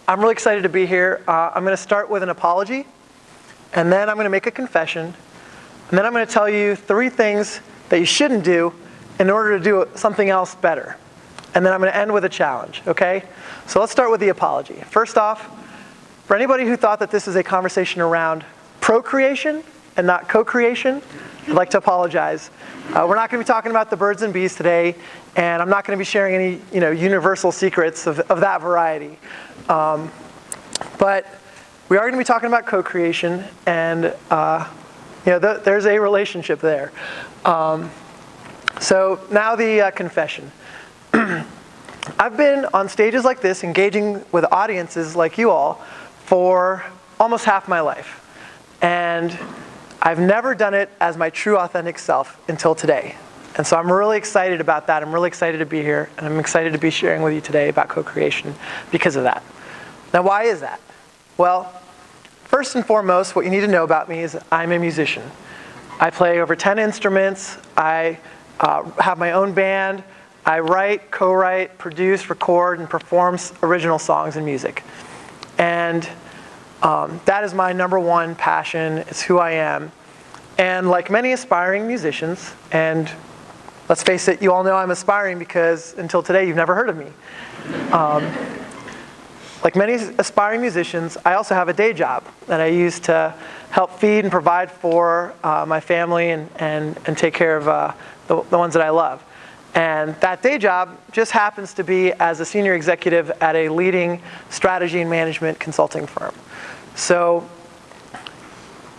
I'm really excited to be here. I'm going to start with an apology, and then I'm going to make a confession, and then I'm going to tell you 3 things that you shouldn't do in order to do something else better. And then I'm going to end with a challenge, okay? So let's start with the apology. First off, for anybody who thought that this is a conversation around procreation and not co-creation, I'd like to apologize. We're not going to be talking about the birds and bees today, and I'm not going to be sharing any universal secrets of that variety. But we are going to be talking about co-creation, and there's a relationship there. So now the confession. I've been on stages like this, engaging with audiences like you all, for almost half my life. And I've never done it as my true, authentic self until today. And so I'm really excited about that. I'm really excited to be here, and I'm excited to be sharing with you today about co-creation because of that. Now, why is that? Well, first and foremost, what you need to know about me is I'm a musician. I play over 10 instruments. I have my own band. I write, co-write, produce, record, and perform original songs and music. And that is my number one passion. It's who I am. And like many aspiring musicians, and let's face it, you all know I'm aspiring because until today you've never heard of me. Like many aspiring musicians, I also have a day job that I use to help feed and provide for my family and take care of the ones that I love. And that day job just happens to be as a senior executive at a leading strategy and management consulting firm. So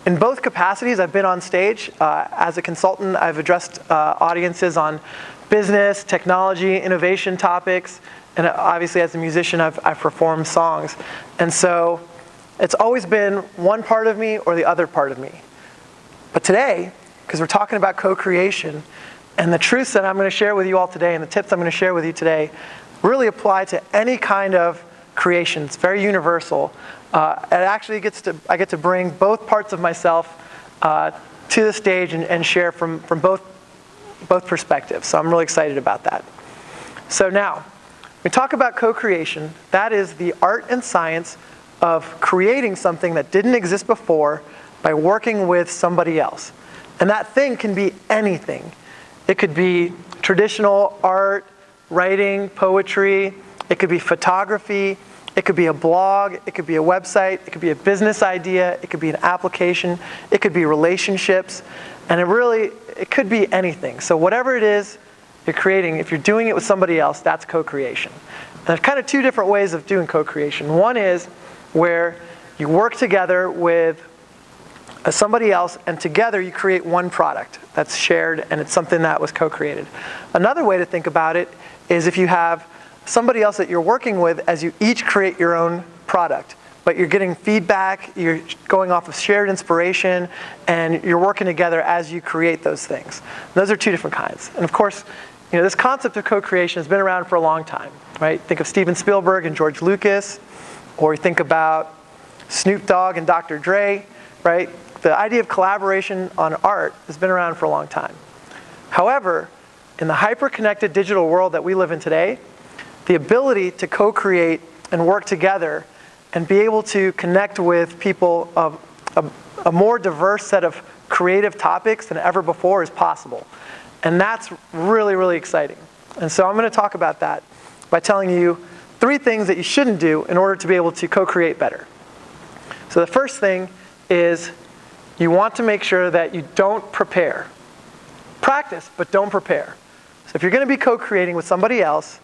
in both capacities, I've been on stage. As a consultant, I've addressed audiences on business, technology, innovation topics. And obviously, as a musician, I've performed songs. And so it's always been one part of me or the other part of me. But today, because we're talking about co-creation, and the truths that I'm going to share with you all today and the tips I'm going to share with you today really apply to any kind of creation. It's very universal. I get to bring both parts of myself to the stage and share from both perspectives. So I'm really excited about that. So now, when we talk about co-creation, that is the art and science of creating something that didn't exist before by working with somebody else. And that thing can be anything. It could be traditional art, writing, poetry. It could be photography. It could be a blog. It could be a website. It could be a business idea. It could be an application. It could be relationships. And it could be anything. So whatever it is you're creating, if you're doing it with somebody else, that's co-creation. And there's kind of 2 different ways of doing co-creation. One is where you work together with somebody else, and together you create one product that's shared, and it's something that was co-created. Another way to think about it is if you have somebody else that you're working with as you each create your own product, but you're getting feedback, you're going off of shared inspiration, and you're working together as you create those things. Those are 2 different kinds. And of course, this concept of co-creation has been around for a long time, right? Think of Steven Spielberg and George Lucas, or you think about Snoop Dogg and Dr. Dre, right? The idea of collaboration on art has been around for a long time. However, in the hyper-connected digital world that we live in today, the ability to co-create and work together and be able to connect with people of a more diverse set of creative topics than ever before is possible. And that's really, really exciting. And so I'm going to talk about that by telling you 3 things that you shouldn't do in order to be able to co-create better. So the first thing is you want to make sure that you don't prepare. Practice, but don't prepare. So if you're going to be co-creating with somebody else,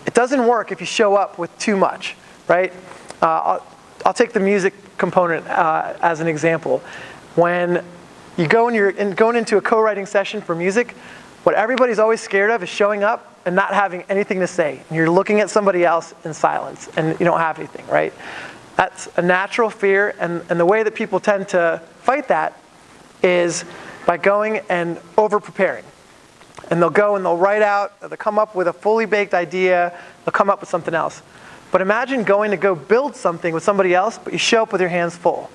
it doesn't work if you show up with too much, right? I'll take the music component as an example. When you go and you're going into a co-writing session for music, what everybody's always scared of is showing up and not having anything to say. And you're looking at somebody else in silence, and you don't have anything, right? That's a natural fear, and the way that people tend to fight that is by going and over-preparing. And they'll go and they'll write out, they'll come up with a fully baked idea, they'll come up with something else. But imagine going to go build something with somebody else, but you show up with your hands full,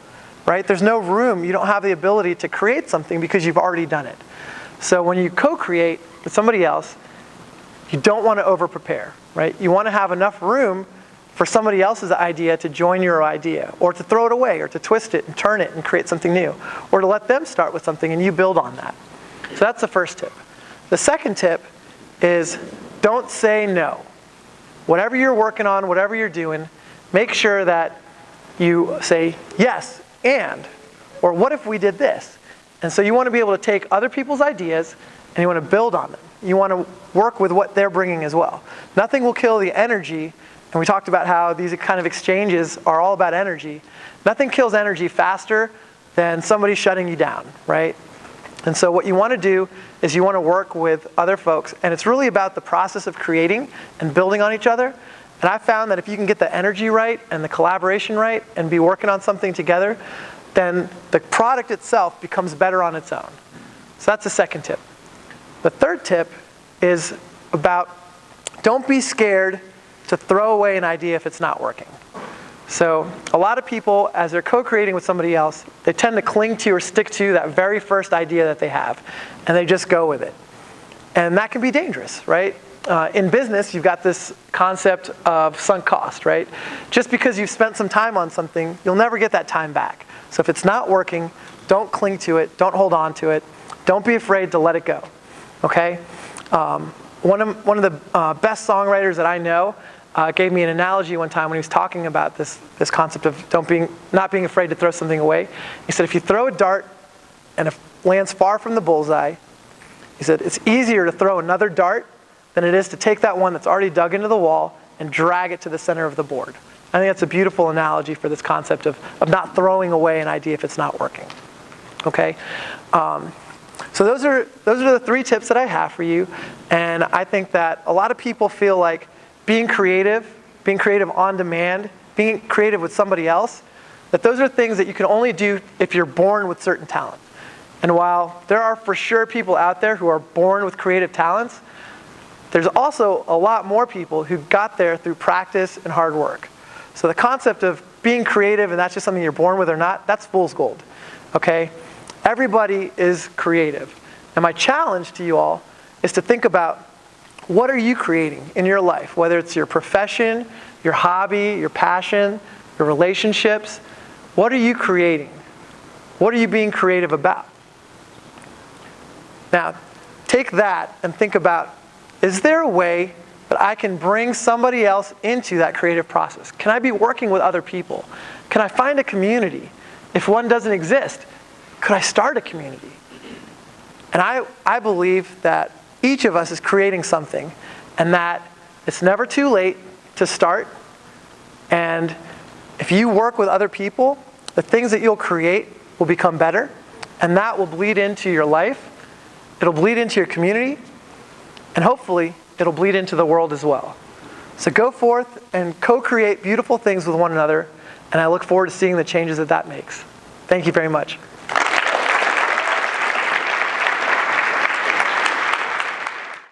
right? There's no room, you don't have the ability to create something because you've already done it. So when you co-create with somebody else, you don't want to over-prepare, right? You want to have enough room for somebody else's idea to join your idea, or to throw it away, or to twist it and turn it and create something new, or to let them start with something and you build on that. So that's the first tip. The second tip is don't say no. Whatever you're working on, whatever you're doing, make sure that you say yes and, or what if we did this? And so you want to be able to take other people's ideas and you want to build on them. You want to work with what they're bringing as well. Nothing will kill the energy, and we talked about how these kind of exchanges are all about energy. Nothing kills energy faster than somebody shutting you down, right? And so what you want to do is you want to work with other folks, and it's really about the process of creating and building on each other. And I found that if you can get the energy right and the collaboration right and be working on something together, then the product itself becomes better on its own. So that's the second tip. The third tip is about don't be scared to throw away an idea if it's not working. So a lot of people, as they're co-creating with somebody else, they tend to cling to or stick to that very first idea that they have, and they just go with it. And that can be dangerous, right? In business, you've got this concept of sunk cost, right? Just because you've spent some time on something, you'll never get that time back. So if it's not working, don't cling to it, don't hold on to it, don't be afraid to let it go, okay? One of the best songwriters that I know gave me an analogy one time when he was talking about this concept of not being afraid to throw something away. He said, if you throw a dart and it lands far from the bullseye, he said, it's easier to throw another dart than it is to take that one that's already dug into the wall and drag it to the center of the board. I think that's a beautiful analogy for this concept of not throwing away an idea if it's not working. Okay? So those are the three tips that I have for you, and I think that a lot of people feel like being creative on demand, being creative with somebody else, that those are things that you can only do if you're born with certain talent. And while there are for sure people out there who are born with creative talents, there's also a lot more people who got there through practice and hard work. So the concept of being creative and that's just something you're born with or not, that's fool's gold, okay? Everybody is creative. And my challenge to you all is to think about what are you creating in your life, whether it's your profession, your hobby, your passion, your relationships. What are you creating? What are you being creative about? Now, take that and think about, is there a way that I can bring somebody else into that creative process? Can I be working with other people? Can I find a community? If one doesn't exist, could I start a community? And I believe that each of us is creating something, and that it's never too late to start. And if you work with other people, the things that you'll create will become better, and that will bleed into your life. It'll bleed into your community, and hopefully it'll bleed into the world as well. So go forth and co-create beautiful things with one another, and I look forward to seeing the changes that makes. Thank you very much.